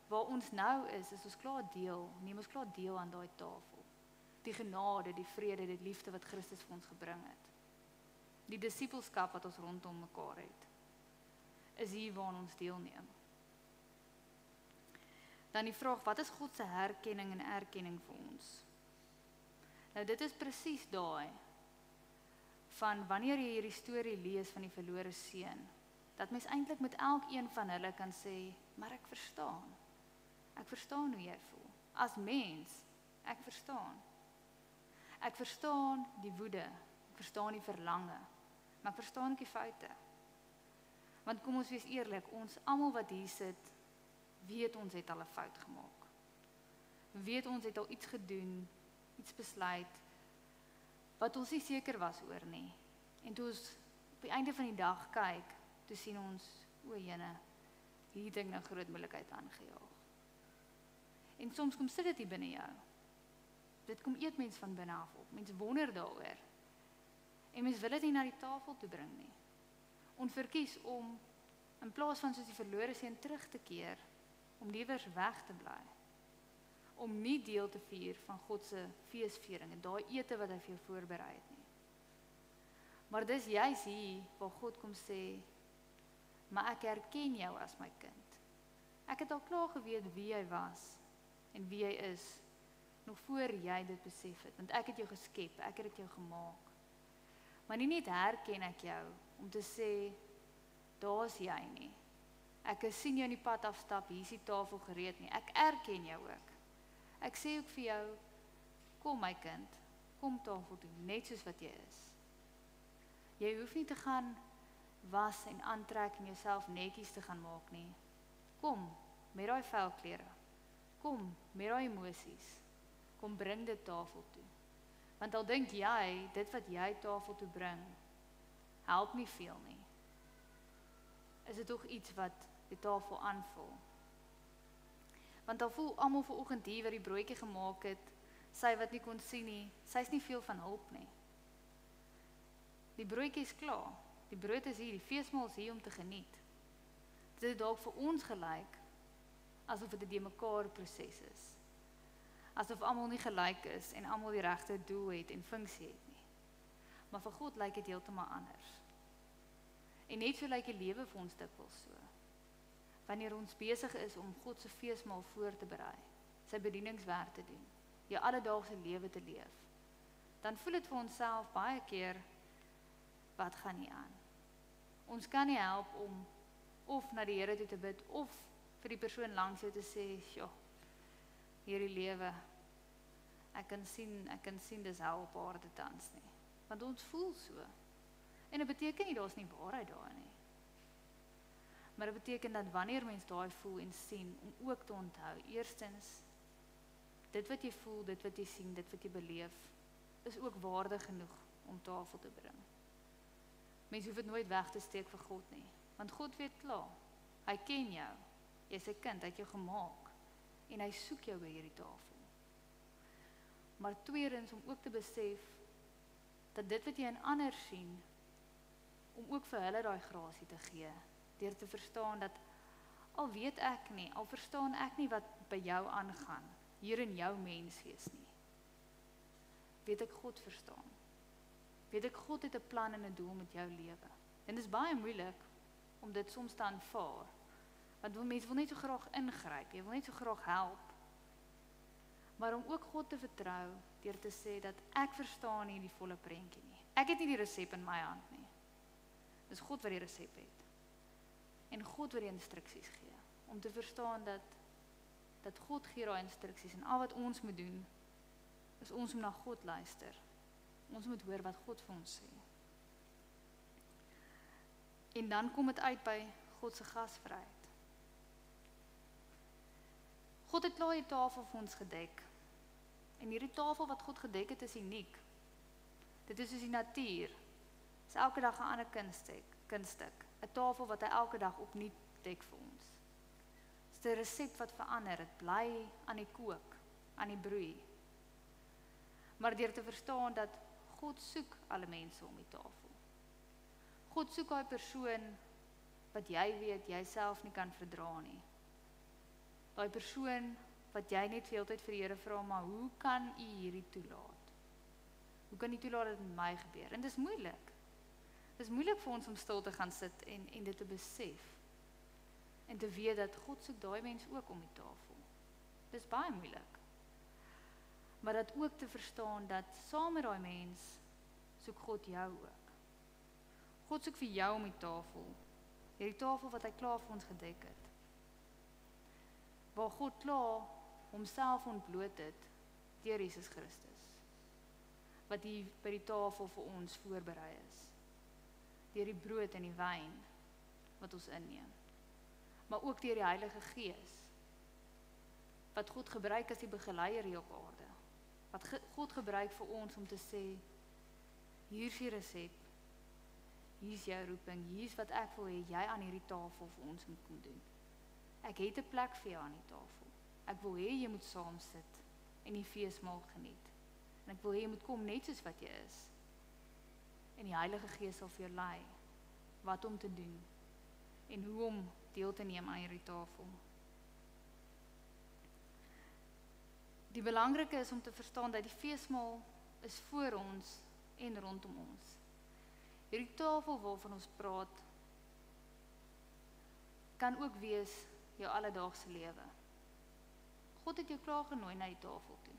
waar ons nou is ons klaar deel, neem ons klaar deel aan daai tafel. Die genade, die vrede, die liefde wat Christus vir ons gebring het. Die disippelskap wat ons rondom mekaar het, is hier waaraan ons deelneem. Dan die vraag, wat is God se herkenning en erkenning vir ons? Nou dit is presies daai, van wanneer jy hierdie storie lees van die verlore seun, dat mens eintlik met elkeen van hulle kan sê, maar ek verstaan. Ek verstaan hoe jy voel. As mens, ek verstaan. Ek verstaan die woede, ek verstaan die verlange, maar ek verstaan ook die foute. Want kom ons wees eerlik, ons almal wat hier sit, weet ons het al 'n fout gemaak. Weet ons het al iets gedoen, iets besluit, wat ons nie seker was oor nie. En toe ons op die einde van die dag kyk, toe sien ons, o jene, hier het ek nou groot moeilikheid aangejaag. En soms kom sit dit hier binne jou. Dit kom eet mens van binne af op. Mens wonder daaroor. En mens wil dit nie na die tafel toe bring nie. Ons verkies om, in plaas van soos die verlore seun terug te keer, om liewers weg te bly. Om nie deel te vier van God se feesviering en daai ete wat hy vir jou voorberei het nie. Maar dis juis hier waar God kom sê, maar ek herken jou as my kind. Ek het al klaar geweet wie jy was en wie jy is, nog voor jy dit besef het, want ek het jou geskep, ek het dit jou gemaak. Maar nie net herken ek jou, om te sê, daar's jy nie. Ek sien jou in die pad afstap, hier is die tafel gereed nie, ek erken jou ook. Ek sê ook vir jou, kom my kind, kom tafel toe, net soos wat jy is. Jy hoef nie te gaan was en aantrek en jouself netjies te gaan maak nie. Kom, met daai velklere. Kom, met daai emosies. Kom bring dit tafel toe. Want al dink jy, dit wat jy tafel toe bring, help nie veel nie. Is dit toch iets wat die tafel aanvul? Want al voel almal vanoggend hier wat die broodjie gemaak het, sy wat nie kon sien nie, sy's nie veel van hulp nie. Die broodjie is klaar. Die brood is hier, die feesmaal is hier om te geniet. Dit het dalk vir ons gelyk asof dit 'n de mekaar proses is. Asof almal nie gelyk is en almal die regte doel het en funksie het nie. Maar vir God lyk dit heeltemal anders. En net so lyk die lewe vir ons dikwels so. Wanneer ons besig is om God se feesmaal voor te berei, sy bedieningswerk te doen, jou alledaagse lewe te leef, dan voel dit vir onsself baie keer, wat gaan nie aan? Ons kan nie help om of na die Here toe te bid, of vir die persoon langs jou te sê, "Sjoe, hierdie lewe, ek kan sien dis hel op aarde tans nie." Want ons voel so. En dit beteken nie, daar's nie waarheid daar nie. Maar dit beteken dat wanneer mens daai voel en sien, om ook te onthou, eerstens, dit wat jy voel, dit wat jy sien, dit wat jy beleef, is ook waardig genoeg om tafel te bring. Mens hoef dit nooit weg te steek vir God nie, want God weet klaar, hy ken jou, jy is sy kind, hy het jou gemaak, en hy soek jou by hierdie tafel. Maar tweedens, om ook te besef, dat dit wat jy in ander sien, om ook vir hulle daai grasie te gee, deur te verstaan dat, al weet ek nie, al verstaan ek nie wat by jou aangaan, hier in jou menswees nie, weet ek God verstaan. Weet ek God het 'n plan en 'n doel met jou lewe. En dit is baie moeilik om dit soms te aanvaar, want mense wil net so graag ingryp, jy wil net so graag help. Maar om ook God te vertrou, deur te sê dat ek verstaan nie die volle prentjie nie. Ek het nie die resep in my hand nie. Dis God wat die resep het. En God wat die instruksies gee. Om te verstaan dat God gee daai instruksies en al wat ons moet doen, is ons moet na God luister. Ons moet hoor wat God vir ons sê. En dan kom dit uit by God se gasvryheid. God het klaar die tafel vir ons gedek. En hierdie tafel wat God gedek het is uniek. Dit is soos die natuur. Dit is elke dag 'n ander kunststuk. 'n Tafel wat hy elke dag opnuut dek vir ons. Dit is 'n resep wat verander. Dit bly aan die kook, aan die broei. Maar deur te verstaan dat God soek alle mense om die tafel. God soek daai persoon wat jy weet, jy self nie kan verdra nie. Daai persoon wat jy net veel tyd vir die Here vra, maar hoe kan U hierdie toelaat? Hoe kan U toelaat dat dit met my gebeur? En dis moeilik. Dis moeilik vir ons om stil te gaan sit en dit te besef. En te weet dat God soek daai mens ook om die tafel. Dis baie moeilik. Maar dat ook te verstaan dat saam met daai mens soek God jou ook. God soek vir jou om die tafel. Hierdie tafel wat hy klaar vir ons gedek het. Waar God klaar homself ontbloot het deur Jesus Christus. Wat hier by die tafel vir ons voorberei is. Deur die brood en die wyn wat ons inneem. Maar ook deur die Heilige Gees. Wat God gebruik as die begeleier hier op aarde. Wat God gebruik vir ons om te sê, hier is die resep, hier is jou roeping, hier is wat ek wil hê jy aan hierdie tafel vir ons moet kom doen. Ek het 'n plek vir jou aan die tafel. Ek wil hê jy moet saam sit en die feesmaal geniet. En ek wil hê jy moet kom net soos wat jy is. En die Heilige Gees sal vir jou lei wat om te doen en hoe om deel te neem aan hierdie tafel. Die belangrike is om te verstaan dat die feesmaal is voor ons en rondom ons. Hierdie tafel waarvan ons praat, kan ook wees jou alledaagse lewe. God het jou klaar genooi na die tafel toe.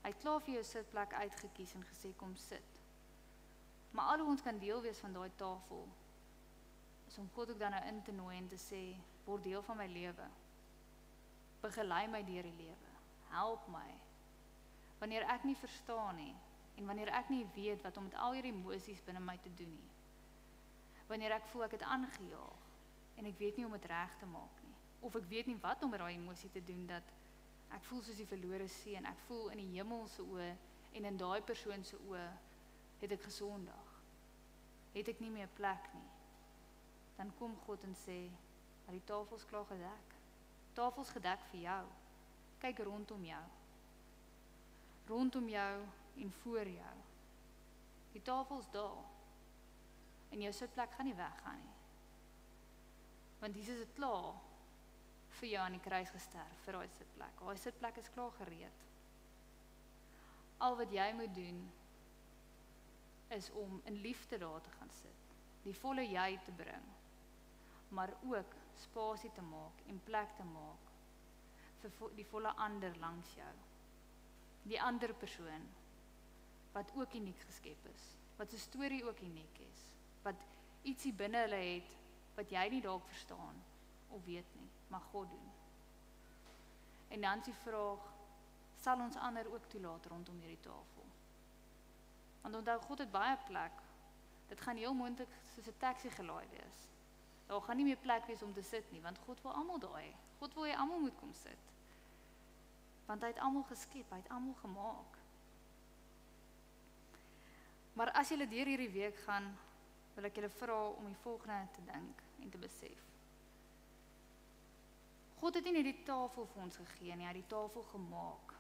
Hy het klaar vir jou sitplek uitgekies en gesê kom sit. Maar al hoe ons kan deel wees van daai tafel, is om God ook dan nou in te nooi en te sê, word deel van my lewe. Begelei my deur die lewe. Help my. Wanneer ek nie verstaan nie, en wanneer ek nie weet wat om met al hierdie emosies binne my te doen nie. Wanneer ek voel ek het aangejaag, en ek weet nie om dit reg te maak nie. Of ek weet nie wat om met daai emosie te doen, dat ek voel soos die verlore seun, ek voel in die hemel se oë, en in daai persoon se oë, het ek gesondig. Het ek nie meer plek nie. Dan kom God en sê, maar die tafel is klaar gedek. Tafel is gedek vir jou. Kyk rondom jou. Rondom jou en voor jou. Die tafel is daar. En jou sitplek gaan nie weggaan nie. Want Jesus het klaar vir jou aan die kruis gesterf, vir daai sitplek. Daai sitplek is klaar gereed. Al wat jy moet doen, is om in liefde daar te gaan sit. Die volle jy te bring. Maar ook spasie te maak en plek te maak vir die volle ander langs jou. Die ander persoon wat ook uniek geskep is, wat sy storie ook uniek is, wat ietsie binne hulle het wat jy nie dalk verstaan of weet nie, maar God doen. En dan is die vraag, sal ons ander ook toelaat rondom hierdie tafel? Want onthou, God het baie plek. Dit gaan heel moontlik soos 'n taxi gelaai wees. Daar gaan nie meer plek wees om te sit nie, want God wil almal daar hê. God wil hê almal moet kom sit. Want hy het almal geskep, hy het almal gemaak. Maar as julle deur hierdie week gaan, wil ek julle vra om die volgende te dink en te besef. God het nie die tafel vir ons gegee nie, hy het die tafel gemaak.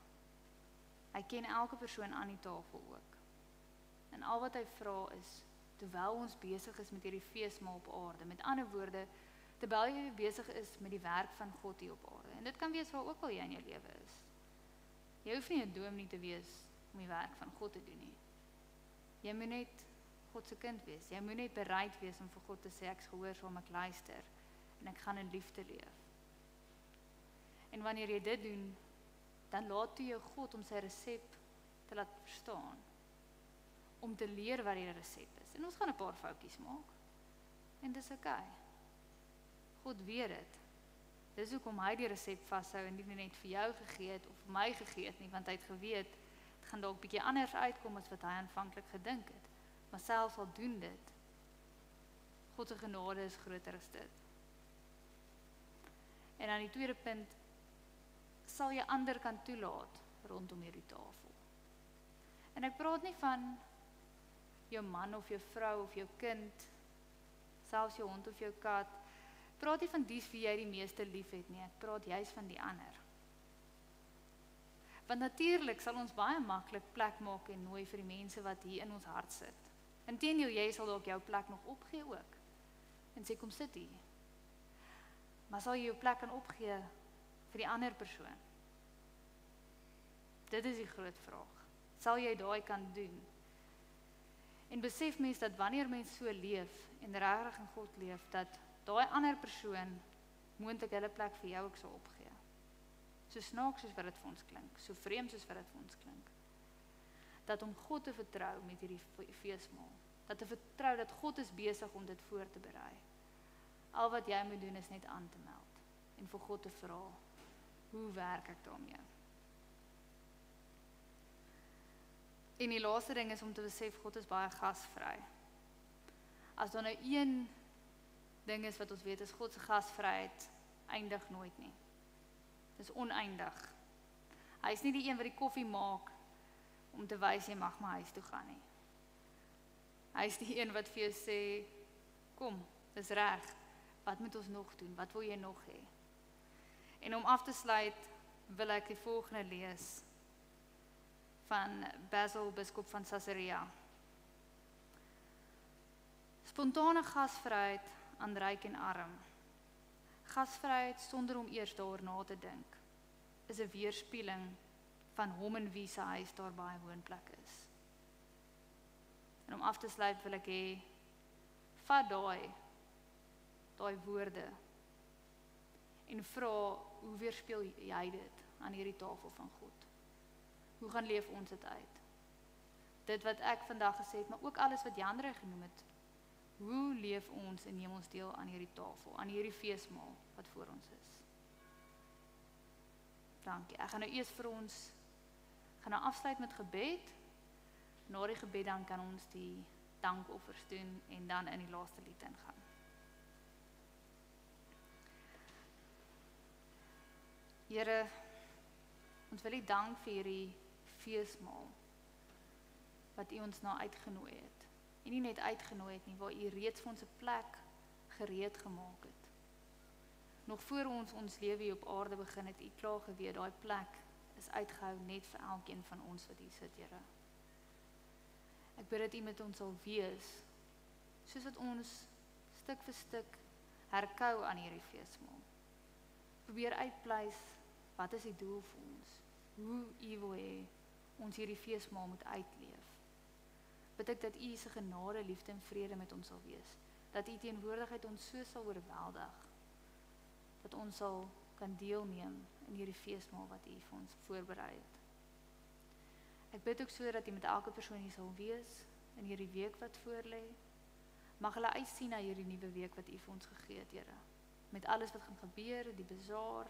Hy ken elke persoon aan die tafel ook. En al wat hy vra is, terwyl ons besig is met hierdie feesmaal op aarde, met ander woorde, terwyl jy besig is met die werk van God hier op aarde, en dit kan wees waar ook al jy in jou lewe is. Jy hoef nie 'n dominee te wees om die werk van God te doen nie. Jy moet net God se kind wees. Jy moet net bereid wees om vir God te sê, ek is gehoorsaam, ek luister, en ek gaan in liefde leef. En wanneer jy dit doen, dan laat toe jou God om sy resep te laat verstaan. Om te leer wat die resep is. En ons gaan 'n paar foutjies maak. En dis oukei. God weet dit. Dis hoekom hy die resep vashou en nie net vir jou gegee het of vir my gegee het nie, want hy het geweet, dit gaan dalk bietjie anders uitkom as wat hy aanvanklik gedink het. Maar selfs al doen dit, God se genade is groter as dit. En dan die tweede punt, sal jy ander kan toelaat rondom hierdie tafel. En ek praat nie van jou man of jou vrou of jou kind, selfs jou hond of jou kat, praat nie van dies wie jy die meeste lief het nie, ek praat juis van die ander. Want natuurlik sal ons baie maklik plek maak en nooi vir die mense wat hier in ons hart sit. Inteendeel, jy sal dalk jou plek nog opgee ook. En sê, kom sit hier. Maar sal jy jou plek kan opgee vir die ander persoon? Dit is die groot vraag. Sal jy daai kan doen? En besef mens dat wanneer mens so leef en regtig in God leef, dat daai ander persoon moontlik hulle plek vir jou ook sal opgee. So snaaks soos wat dit vir ons klink, so vreemd soos wat dit vir ons klink. Dat om God te vertrou met hierdie feesmaal, dat te vertrou dat God is besig om dit voor te berei. Al wat jy moet doen is net aan te meld en vir God te vra, hoe werk ek daarmee? En die laaste ding is om te besef, God is baie gasvry. As daar nou een ding is wat ons weet, is God se gasvryheid eindig nooit nie. Dit is oneindig. Hy is nie die een wat die koffie maak om te wys jy mag maar huis toe gaan nie. Hy is die een wat vir jou sê, kom, dis reg. Wat moet ons nog doen? Wat wil jy nog hê? En om af te sluit, wil ek die volgende lees van Basil, biskop van Caesarea. Spontane gasvryheid aan ryk en arm. Gasvryheid sonder om eers daaroor na te dink, is 'n weerspieëling van hom en wie se huis daar baie woonplek is. En om af te sluit wil ek hê, vat daai woorde en vra, hoe weerspieël jy dit aan hierdie tafel van God? Hoe gaan leef ons dit uit? Dit wat ek vandag gesê het, maar ook alles wat Jan genoem het. Hoe leef ons en neem ons deel aan hierdie tafel, aan hierdie feesmaal wat voor ons is? Dankie. Ek gaan nou eers vir ons, gaan nou afsluit met gebed. Na die gebed dan kan ons die dankoffers doen en dan in die laaste lied ingaan. Here, ons wil U dank vir hierdie feesmaal wat U ons nou uitgenooi het. En nie net uitgenooi het nie, waar U reeds vir ons 'n plek gereed gemaak het. Nog voor ons lewe hier op aarde begin het U klaar geweet, daai plek is uitgehou net vir elkeen van ons wat hier sit, Here. Ek bid dat U met ons sal wees, soos wat ons stuk vir stuk herkou aan hierdie feesmaal. Probeer uitpleis, wat is die doel vir ons? Hoe U wil hê ons hierdie feesmaal moet uitleef. Bid ek dat U se genade, liefde en vrede met ons sal wees. Dat U teenwoordigheid ons so sal oorweldig, dat ons sal kan deelneem in hierdie feesmaal wat U vir ons voorberei het. Ek bid ook so dat U met elke persoon hier sal wees in hierdie week wat voorlê. Mag hulle uitsien na hierdie nuwe week wat U vir ons gegee het, Here. Met alles wat gaan gebeur, die bazaar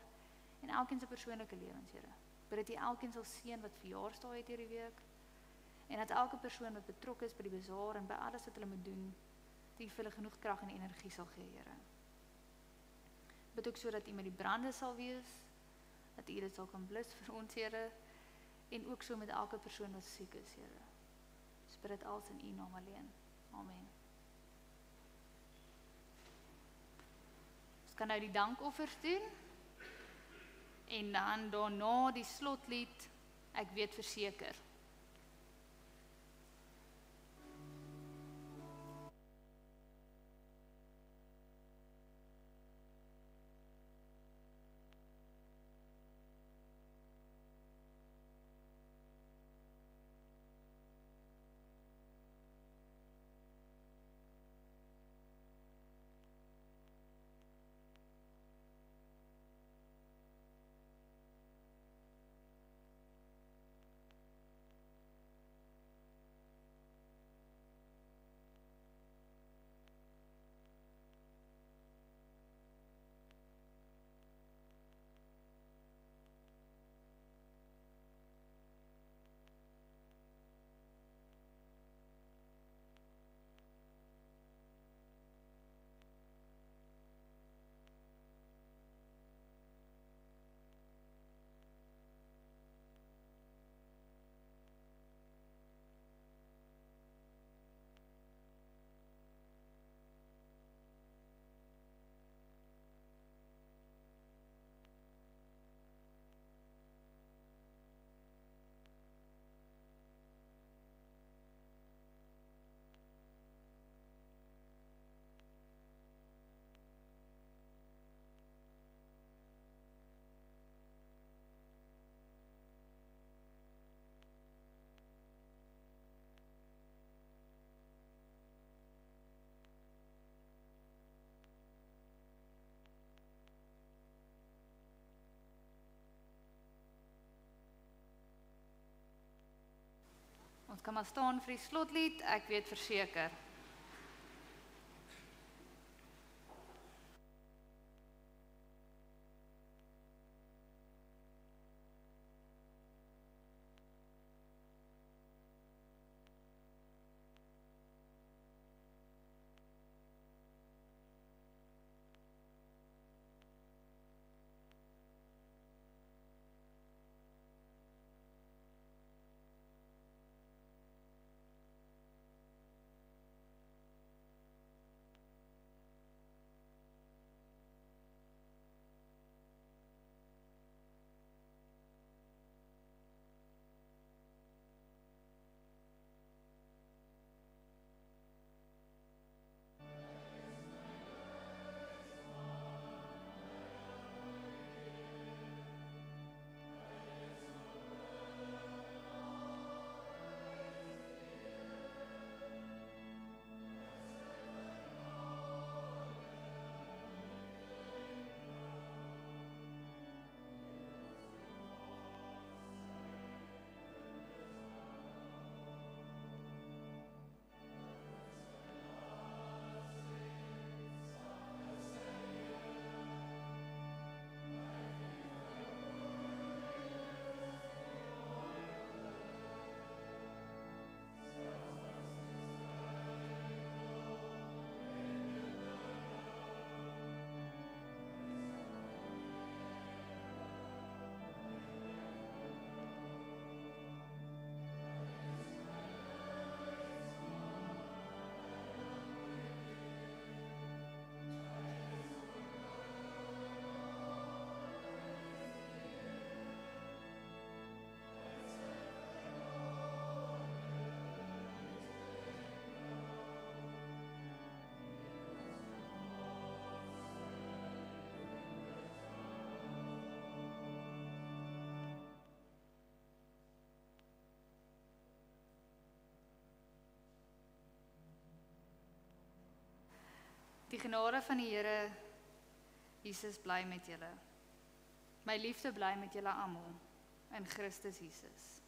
en elkeen se persoonlike lewens, Here. Bid dat U elkeen sal seën wat verjaarsdae het hierdie week. En dat elke persoon wat betrokke is by die bazaar en by alles wat hulle moet doen, dat U vir hulle genoeg krag en energie sal gee, Here. Bid ook so dat U met die brande sal wees, dat U dit sal kan blus vir ons, Here, en ook so met elke persoon wat siek is, Here. Ons bid dit alles in U naam alleen. Amen. Ons kan nou die dankoffers doen, en dan daarna die slotlied, ek weet verseker. Ons kan maar staan vir die slotlied, ek weet verseker. Die genade van die Here Jesus bly met julle. My liefde bly met julle almal in Christus Jesus.